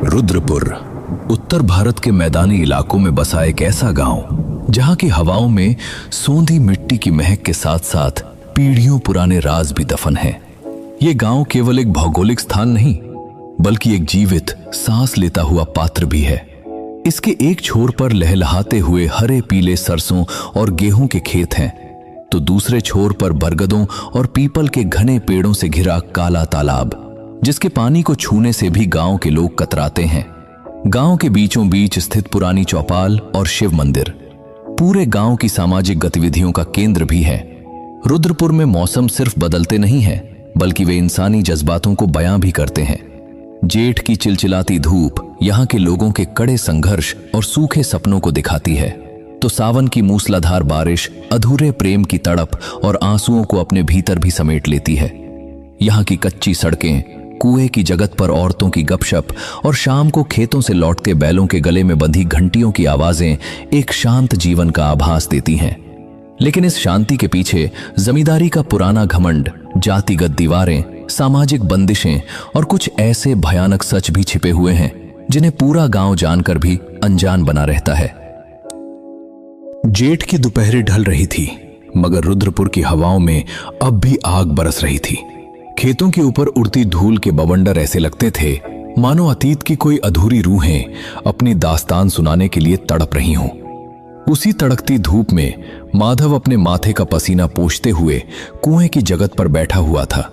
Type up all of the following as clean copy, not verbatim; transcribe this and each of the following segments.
रुद्रपुर उत्तर भारत के मैदानी इलाकों में बसा एक ऐसा गांव जहां की हवाओं में सोंधी मिट्टी की महक के साथ साथ पीढ़ियों पुराने राज भी दफन हैं। ये गांव केवल एक भौगोलिक स्थान नहीं बल्कि एक जीवित सांस लेता हुआ पात्र भी है। इसके एक छोर पर लहलहाते हुए हरे पीले सरसों और गेहूं के खेत हैं तो दूसरे छोर पर बरगदों और पीपल के घने पेड़ों से घिरा काला तालाब जिसके पानी को छूने से भी गांव के लोग कतराते हैं। गांव के बीचों बीच स्थित पुरानी चौपाल और शिव मंदिर पूरे गांव की सामाजिक गतिविधियों का केंद्र भी है। रुद्रपुर में मौसम सिर्फ बदलते नहीं है बल्कि वे इंसानी जज्बातों को बयां भी करते हैं। जेठ की चिलचिलाती धूप यहाँ के लोगों के कड़े संघर्ष और सूखे सपनों को दिखाती है तो सावन की मूसलाधार बारिश अधूरे प्रेम की तड़प और आंसुओं को अपने भीतर भी समेट लेती है। यहाँ की कच्ची सड़कें, कुएं की जगत पर औरतों की गपशप और शाम को खेतों से लौटते बैलों के गले में बंधी घंटियों की आवाजें एक शांत जीवन का आभास देती हैं। लेकिन इस शांति के पीछे जमींदारी का पुराना घमंड, जातिगत दीवारें, सामाजिक बंदिशें और कुछ ऐसे भयानक सच भी छिपे हुए हैं जिन्हें पूरा गांव जानकर भी अनजान बना रहता है। जेठ की दोपहरें ढल रही थी मगर रुद्रपुर की हवाओं में अब भी आग बरस रही थी। खेतों के ऊपर उड़ती धूल के बवंडर ऐसे लगते थे मानो अतीत की कोई अधूरी रूहें अपनी दास्तान सुनाने के लिए तड़प रही हों। उसी तड़कती धूप में माधव अपने माथे का पसीना पोंछते हुए कुएं की जगत पर बैठा हुआ था।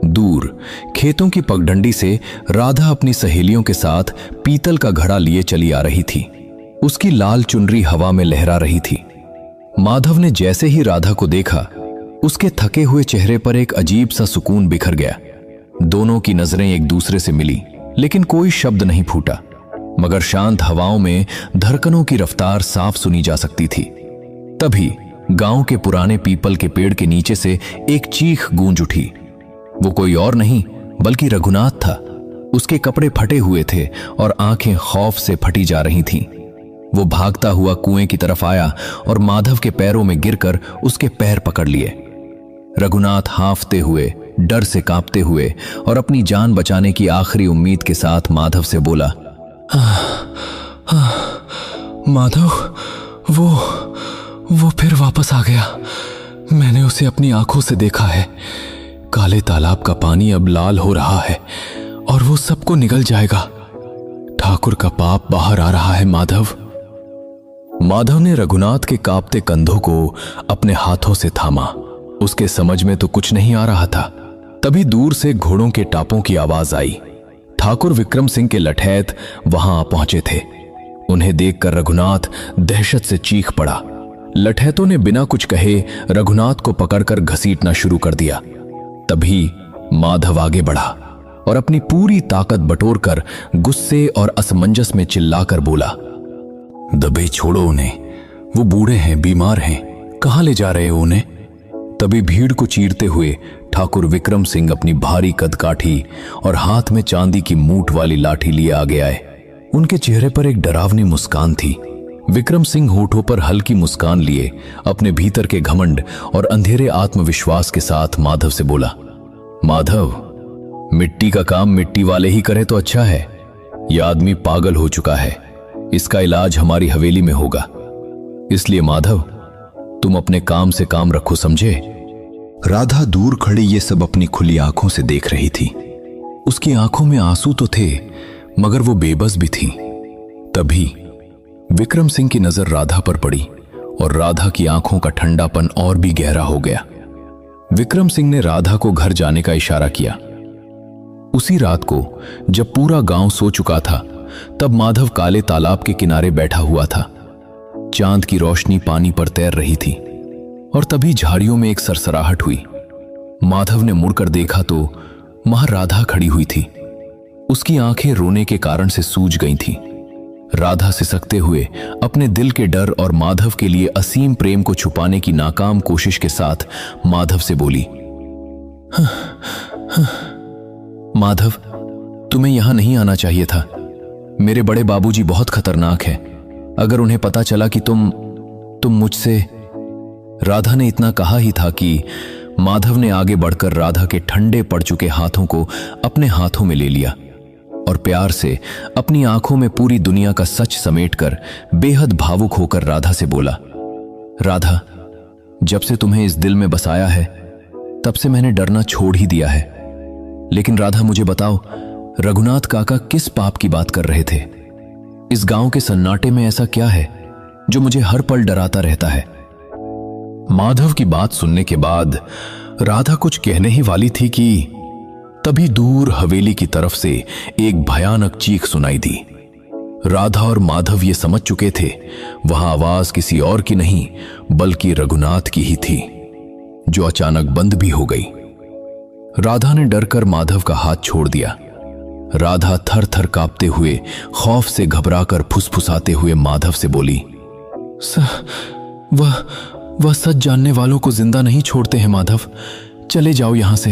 दूर खेतों की पगडंडी से राधा अपनी सहेलियों के साथ पीतल का घड़ा लिए चली आ रही थी। उसकी लाल चुनरी हवा में लहरा रही थी। माधव ने जैसे ही राधा को देखा उसके थके हुए चेहरे पर एक अजीब सा सुकून बिखर गया। दोनों की नजरें एक दूसरे से मिली लेकिन कोई शब्द नहीं फूटा मगर शांत हवाओं में धड़कनों की रफ्तार साफ सुनी जा सकती थी। तभी गांव के पुराने पीपल के पेड़ के नीचे से एक चीख गूंज उठी। वो कोई और नहीं बल्कि रघुनाथ था। उसके कपड़े फटे हुए थे और आंखें खौफ से फटी जा रही थीं। वो भागता हुआ कुएं की तरफ आया और माधव के पैरों में गिरकर उसके पैर पकड़ लिए। रघुनाथ हांफते हुए, डर से कांपते हुए और अपनी जान बचाने की आखिरी उम्मीद के साथ माधव से बोला, माधव, वो फिर वापस आ गया। मैंने उसे अपनी आंखों से देखा है। काले तालाब का पानी अब लाल हो रहा है और वो सबको निगल जाएगा। ठाकुर का पाप बाहर आ रहा है माधव। माधव ने रघुनाथ के कांपते कंधों को अपने हाथों से थामा। उसके समझ में तो कुछ नहीं आ रहा था। तभी दूर से घोड़ों के टापों की आवाज आई। ठाकुर विक्रम सिंह के लठैत वहां आ पहुंचे थे। उन्हें देखकर रघुनाथ दहशत से चीख पड़ा। लठैतों ने बिना कुछ कहे रघुनाथ को पकड़कर घसीटना शुरू कर दिया। तभी माधव आगे बढ़ा और अपनी पूरी ताकत बटोरकर गुस्से और असमंजस में चिल्लाकर बोला, दबे छोड़ो उन्हें, वो बूढ़े हैं, बीमार हैं, कहां ले जा रहे हो उन्हें? तभी भीड़ को चीरते हुए ठाकुर विक्रम सिंह अपनी भारी कदकाठी और हाथ में चांदी की मूठ वाली लाठी लिए आगे आए। उनके चेहरे पर एक डरावनी मुस्कान थी। विक्रम सिंह होठों पर हल्की मुस्कान लिए अपने भीतर के घमंड और अंधेरे आत्मविश्वास के साथ माधव से बोला, माधव, मिट्टी का काम मिट्टी वाले ही करे तो अच्छा है। यह आदमी पागल हो चुका है। इसका इलाज हमारी हवेली में होगा। इसलिए माधव, तुम अपने काम से काम रखो, समझे? राधा दूर खड़ी ये सब अपनी खुली आंखों से देख रही थी। उसकी आंखों में आंसू तो थे मगर वो बेबस भी थी। तभी विक्रम सिंह की नजर राधा पर पड़ी और राधा की आंखों का ठंडापन और भी गहरा हो गया। विक्रम सिंह ने राधा को घर जाने का इशारा किया। उसी रात को जब पूरा गांव सो चुका था तब माधव काले तालाब के किनारे बैठा हुआ था। चांद की रोशनी पानी पर तैर रही थी और तभी झाड़ियों में एक सरसराहट हुई। माधव ने मुड़कर देखा तो वहां राधा खड़ी हुई थी। उसकी आंखें रोने के कारण से सूज गई थीं। राधा सिसकते हुए अपने दिल के डर और माधव के लिए असीम प्रेम को छुपाने की नाकाम कोशिश के साथ माधव से बोली, माधव, तुम्हें यहां नहीं आना चाहिए था। मेरे बड़े बाबूजी बहुत खतरनाक हैं। अगर उन्हें पता चला कि तुम मुझसे। राधा ने इतना कहा ही था कि माधव ने आगे बढ़कर राधा के ठंडे पड़ चुके हाथों को अपने हाथों में ले लिया। और प्यार से अपनी आंखों में पूरी दुनिया का सच समेटकर बेहद भावुक होकर राधा से बोला, राधा, जब से तुम्हें इस दिल में बसाया है तब से मैंने डरना छोड़ ही दिया है। लेकिन राधा, मुझे बताओ, रघुनाथ काका किस पाप की बात कर रहे थे? इस गांव के सन्नाटे में ऐसा क्या है जो मुझे हर पल डराता रहता है? माधव की बात सुनने के बाद राधा कुछ कहने ही वाली थी कि तभी दूर हवेली की तरफ से एक भयानक चीख सुनाई दी। राधा और माधव ये समझ चुके थे वहां आवाज किसी और की नहीं बल्कि रघुनाथ की ही थी, जो अचानक बंद भी हो गई। राधा ने डरकर माधव का हाथ छोड़ दिया। राधा थर थर कांपते हुए, खौफ से घबराकर फुसफुसाते हुए माधव से बोली, वह सच जानने वालों को जिंदा नहीं छोड़ते हैं माधव, चले जाओ यहां से।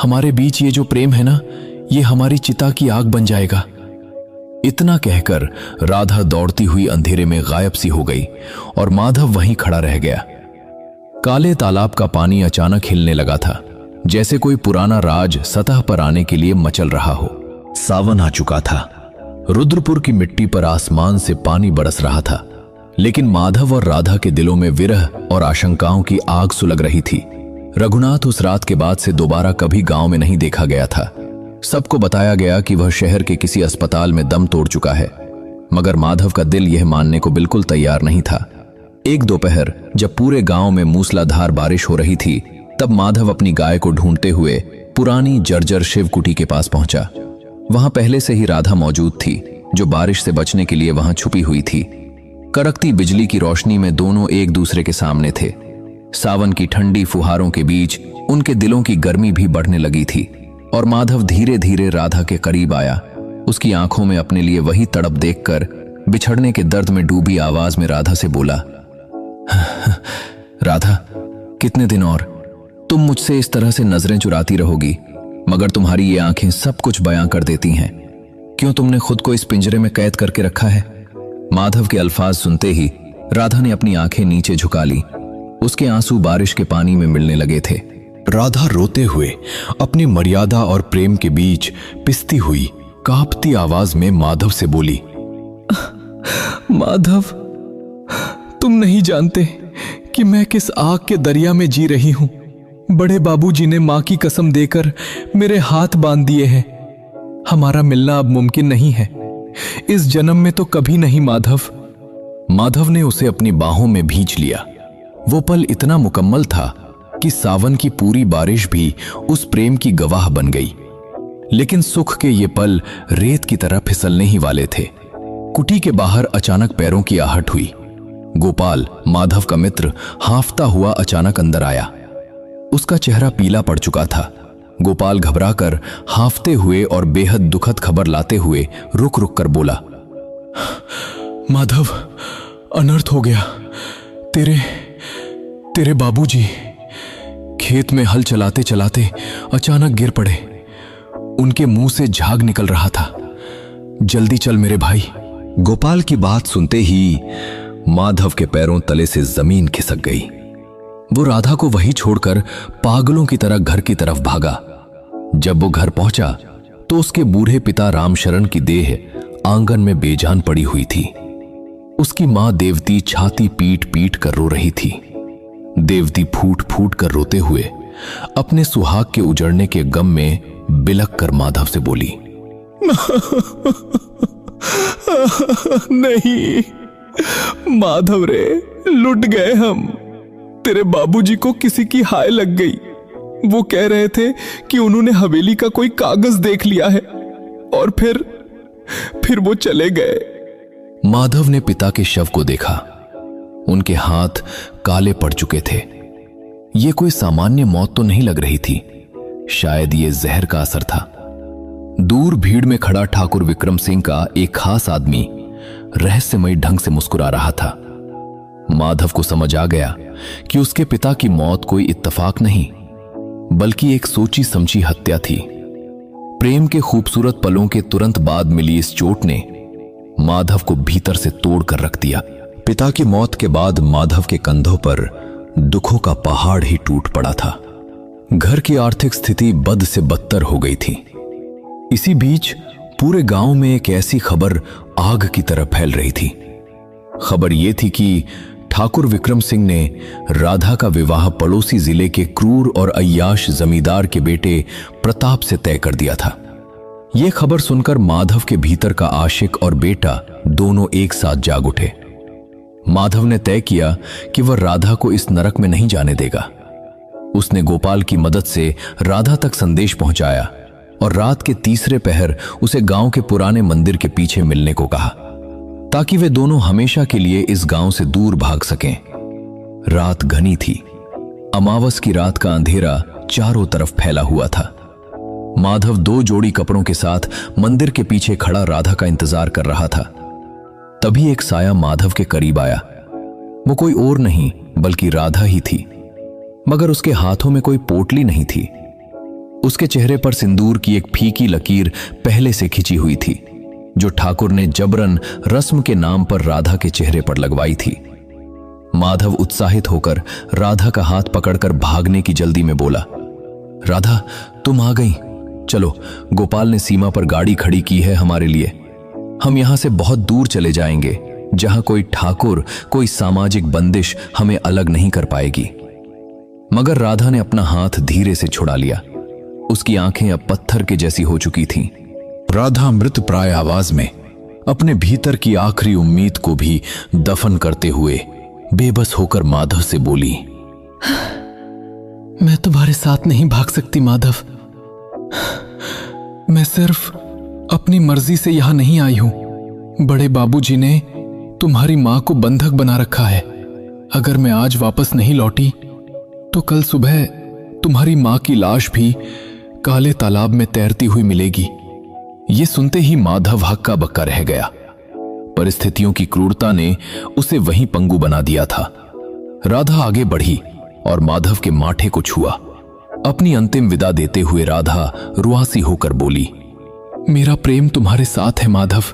हमारे बीच ये जो प्रेम है ना, ये हमारी चिता की आग बन जाएगा। इतना कहकर राधा दौड़ती हुई अंधेरे में गायब सी हो गई और माधव वहीं खड़ा रह गया। काले तालाब का पानी अचानक हिलने लगा था, जैसे कोई पुराना राज सतह पर आने के लिए मचल रहा हो। सावन आ चुका था। रुद्रपुर की मिट्टी पर आसमान से पानी बरस रहा था, लेकिन माधव और राधा के दिलों में विरह और आशंकाओं की आग सुलग रही थी। रघुनाथ उस रात के बाद से दोबारा कभी गांव में नहीं देखा गया था। सबको बताया गया कि वह शहर के किसी अस्पताल में दम तोड़ चुका है, मगर माधव का दिल यह मानने को बिल्कुल तैयार नहीं था। एक दोपहर जब पूरे गांव में मूसलाधार बारिश हो रही थी, तब माधव अपनी गाय को ढूंढते हुए पुरानी जर्जर शिवकुटी के पास पहुंचा। वहां पहले से ही राधा मौजूद थी, जो बारिश से बचने के लिए वहां छुपी हुई थी। कड़कती बिजली की रोशनी में दोनों एक दूसरे के सामने थे। सावन की ठंडी फुहारों के बीच उनके दिलों की गर्मी भी बढ़ने लगी थी और माधव धीरे धीरे राधा के करीब आया। उसकी आंखों में अपने लिए वही तड़प देखकर बिछड़ने के दर्द में डूबी आवाज में राधा से बोला, राधा, कितने दिन और तुम मुझसे इस तरह से नजरें चुराती रहोगी? मगर तुम्हारी ये आंखें सब कुछ बयां कर देती हैं। क्यों तुमने खुद को इस पिंजरे में कैद करके रखा है? माधव के अल्फाज सुनते ही राधा ने अपनी आंखें नीचे झुका ली। उसके आंसू बारिश के पानी में मिलने लगे थे। राधा रोते हुए अपनी मर्यादा और प्रेम के बीच पिसती हुई कांपती आवाज में माधव से बोली, माधव, तुम नहीं जानते कि मैं किस आग के दरिया में जी रही हूं। बड़े बाबूजी ने मां की कसम देकर मेरे हाथ बांध दिए हैं। हमारा मिलना अब मुमकिन नहीं है, इस जन्म में तो कभी नहीं। माधव ने उसे अपनी बाहों में भींच लिया। वो पल इतना मुकम्मल था कि सावन की पूरी बारिश भी उस प्रेम की गवाह बन गई। लेकिन सुख के ये पल रेत की तरह फिसलने ही वाले थे। कुटी के बाहर अचानक पैरों की आहट हुई। गोपाल, माधव का मित्र, हांफता हुआ अचानक अंदर आया। उसका चेहरा पीला पड़ चुका था। गोपाल घबराकर हांफते हुए और बेहद दुखद खबर लाते हुए रुक रुक कर बोला, माधव, अनर्थ हो गया। तेरे बाबूजी खेत में हल चलाते चलाते अचानक गिर पड़े। उनके मुंह से झाग निकल रहा था। जल्दी चल मेरे भाई। गोपाल की बात सुनते ही माधव के पैरों तले से जमीन खिसक गई। वो राधा को वहीं छोड़कर पागलों की तरह घर की तरफ भागा। जब वो घर पहुंचा तो उसके बूढ़े पिता रामशरण की देह आंगन में बेजान पड़ी हुई थी। उसकी मां देवती छाती पीट पीट कर रो रही थी। देवती फूट फूट कर रोते हुए अपने सुहाग के उजड़ने के गम में बिलक कर माधव से बोली, नहीं माधव रे, लुट गए हम। तेरे बाबूजी को किसी की हाय लग गई। वो कह रहे थे कि उन्होंने हवेली का कोई कागज देख लिया है और फिर वो चले गए। माधव ने पिता के शव को देखा। उनके हाथ काले पड़ चुके थे। ये कोई सामान्य मौत तो नहीं लग रही थी, शायद ये जहर का असर था। दूर भीड़ में खड़ा ठाकुर विक्रम सिंह का एक खास आदमी रहस्यमयी ढंग से मुस्कुरा रहा था। माधव को समझ आ गया कि उसके पिता की मौत कोई इत्तेफाक नहीं, बल्कि एक सोची समझी हत्या थी। प्रेम के खूबसूरत पलों के तुरंत बाद मिली इस चोट ने माधव को भीतर से तोड़ कर रख दिया। पिता की मौत के बाद माधव के कंधों पर दुखों का पहाड़ ही टूट पड़ा था। घर की आर्थिक स्थिति बद से बदतर हो गई थी। इसी बीच पूरे गांव में एक ऐसी खबर आग की तरह फैल रही थी। खबर यह थी कि ठाकुर विक्रम सिंह ने राधा का विवाह पड़ोसी जिले के क्रूर और अय्याश जमींदार के बेटे प्रताप से तय कर दिया था। यह खबर सुनकर माधव के भीतर का आशिक और बेटा दोनों एक साथ जाग उठे। माधव ने तय किया कि वह राधा को इस नरक में नहीं जाने देगा। उसने गोपाल की मदद से राधा तक संदेश पहुंचाया और रात के तीसरे पहर उसे गांव के पुराने मंदिर के पीछे मिलने को कहा, ताकि वे दोनों हमेशा के लिए इस गांव से दूर भाग सकें। रात घनी थी। अमावस की रात का अंधेरा चारों तरफ फैला हुआ था। माधव 2 जोड़ी कपड़ों के साथ मंदिर के पीछे खड़ा राधा का इंतजार कर रहा था। तभी एक साया माधव के करीब आया। वो कोई और नहीं बल्कि राधा ही थी, मगर उसके हाथों में कोई पोटली नहीं थी। उसके चेहरे पर सिंदूर की एक फीकी लकीर पहले से खिंची हुई थी, जो ठाकुर ने जबरन रस्म के नाम पर राधा के चेहरे पर लगवाई थी। माधव उत्साहित होकर राधा का हाथ पकड़कर भागने की जल्दी में बोला, राधा तुम आ गई। चलो, गोपाल ने सीमा पर गाड़ी खड़ी की है हमारे लिए। हम यहां से बहुत दूर चले जाएंगे, जहां कोई ठाकुर, कोई सामाजिक बंदिश हमें अलग नहीं कर पाएगी। मगर राधा ने अपना हाथ धीरे से छुड़ा लिया। उसकी आंखें अब पत्थर के जैसी हो चुकी थीं। राधा मृत प्राय आवाज में अपने भीतर की आखिरी उम्मीद को भी दफन करते हुए बेबस होकर माधव से बोली, मैं तुम्हारे साथ नहीं भाग सकती माधव। मैं सिर्फ अपनी मर्जी से यहां नहीं आई हूं। बड़े बाबूजी ने तुम्हारी मां को बंधक बना रखा है। अगर मैं आज वापस नहीं लौटी तो कल सुबह तुम्हारी मां की लाश भी काले तालाब में तैरती हुई मिलेगी। ये सुनते ही माधव हक्का बक्का रह गया। परिस्थितियों की क्रूरता ने उसे वहीं पंगु बना दिया था। राधा आगे बढ़ी और माधव के माथे को छुआ। अपनी अंतिम विदा देते हुए राधा रुआसी होकर बोली, मेरा प्रेम तुम्हारे साथ है माधव,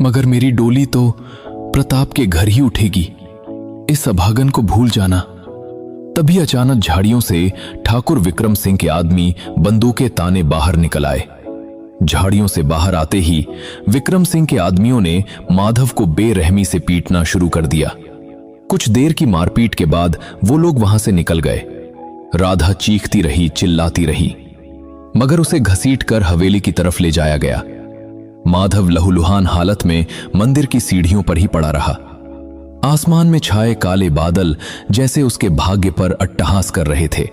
मगर मेरी डोली तो प्रताप के घर ही उठेगी। इस अभागन को भूल जाना। तभी अचानक झाड़ियों से ठाकुर विक्रम सिंह के आदमी बंदूकें ताने बाहर निकल आए। झाड़ियों से बाहर आते ही विक्रम सिंह के आदमियों ने माधव को बेरहमी से पीटना शुरू कर दिया। कुछ देर की मारपीट के बाद वो लोग वहां से निकल गए। राधा चीखती रही, चिल्लाती रही, मगर उसे घसीटकर हवेली की तरफ ले जाया गया। माधव लहूलुहान हालत में मंदिर की सीढ़ियों पर ही पड़ा रहा। आसमान में छाए काले बादल जैसे उसके भाग्य पर अट्टहास कर रहे थे।